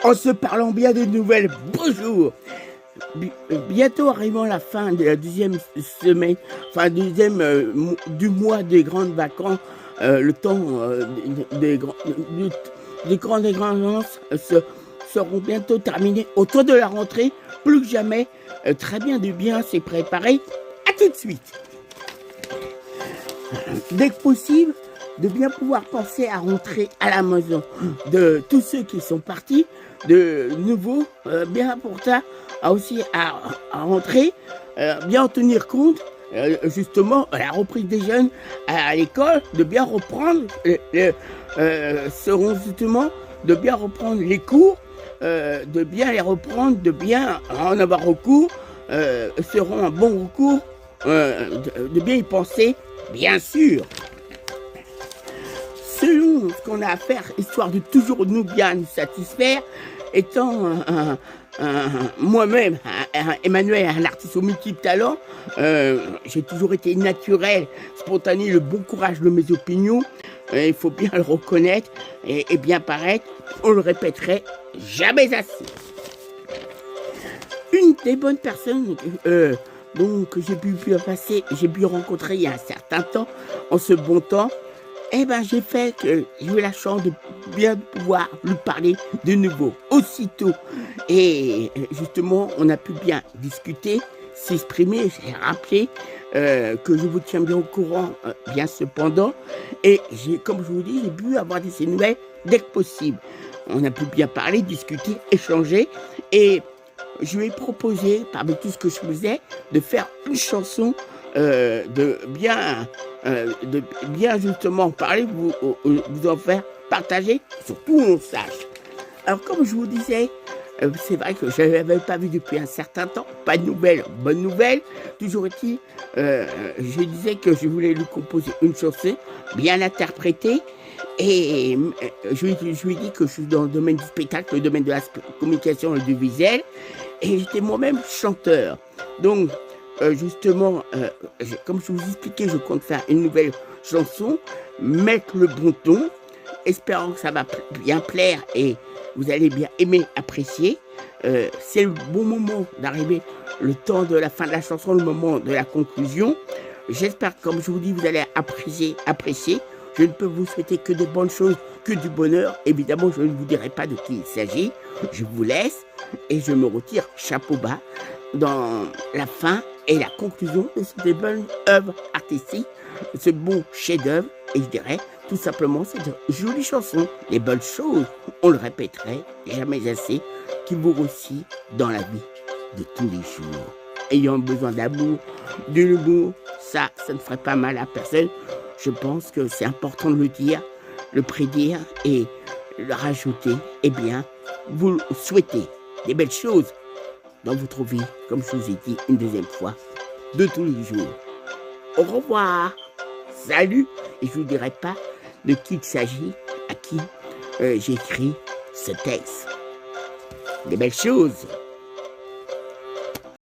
En se parlant bien des nouvelles, bonjour. Bientôt arrivant la fin de la deuxième semaine, enfin du mois des grandes vacances, le temps des grandes vacances seront bientôt terminées. Autour de la rentrée, plus que jamais, très bien de bien s'y préparer. À tout de suite. Dès que possible, de bien pouvoir penser à rentrer à la maison de tous ceux qui sont partis, de nouveau, bien pour ça, aussi à rentrer, bien en tenir compte, justement, à la reprise des jeunes à l'école, de bien reprendre, seront justement de bien reprendre les cours, de bien les reprendre, de bien en avoir recours, seront un bon recours, de bien y penser, bien sûr. Selon ce qu'on a à faire, histoire de toujours nous bien nous satisfaire, étant moi-même, Emmanuel, un artiste aux multiples talents, j'ai toujours été naturel, spontané, le bon courage de mes opinions, il faut bien le reconnaître et bien paraître, on le répéterait jamais assez. Une des bonnes personnes donc, que j'ai pu rencontrer il y a un certain temps, en ce bon temps, j'ai eu la chance de bien pouvoir lui parler de nouveau, aussitôt. Et justement, on a pu bien discuter, s'exprimer. J'ai rappelé que je vous tiens bien au courant, bien cependant. Et comme je vous dis, j'ai pu avoir des nouvelles dès que possible. On a pu bien parler, discuter, échanger. Et je lui ai proposé, parmi tout ce que je faisais, de faire une chanson de bien justement parler, vous en faire partager, surtout on sache. Alors comme je vous disais, c'est vrai que je ne l'avais pas vu depuis un certain temps, pas de nouvelles, bonne nouvelle, toujours est-il, je disais que je voulais lui composer une chanson, bien interprétée, et je lui ai dit que je suis dans le domaine du spectacle, le domaine de la communication et du visuel, et j'étais moi-même chanteur. Donc, justement, comme je vous expliquais, je compte faire une nouvelle chanson, mettre le bon ton, espérant que ça va bien plaire et vous allez bien aimer, apprécier. C'est le bon moment d'arriver, le temps de la fin de la chanson, le moment de la conclusion. J'espère que, comme je vous dis, vous allez apprécier. Je ne peux vous souhaiter que de bonnes choses, que du bonheur. Évidemment, je ne vous dirai pas de qui il s'agit. Je vous laisse et je me retire chapeau bas dans la fin et la conclusion de cette bonne œuvre artistique, ce bon chef-d'œuvre. Et je dirais tout simplement cette jolie chanson. Les bonnes choses, on le répéterait jamais assez, qui vaut aussi dans la vie de tous les jours. Ayant besoin d'amour, de l'humour, ça ne ferait pas mal à personne. Je pense que c'est important de le dire, le prédire et le rajouter. Eh bien, vous souhaitez des belles choses dans votre vie, comme je vous ai dit une deuxième fois, de tous les jours. Au revoir, salut, et je ne vous dirai pas de qui il s'agit, à qui j'écris ce texte. Des belles choses.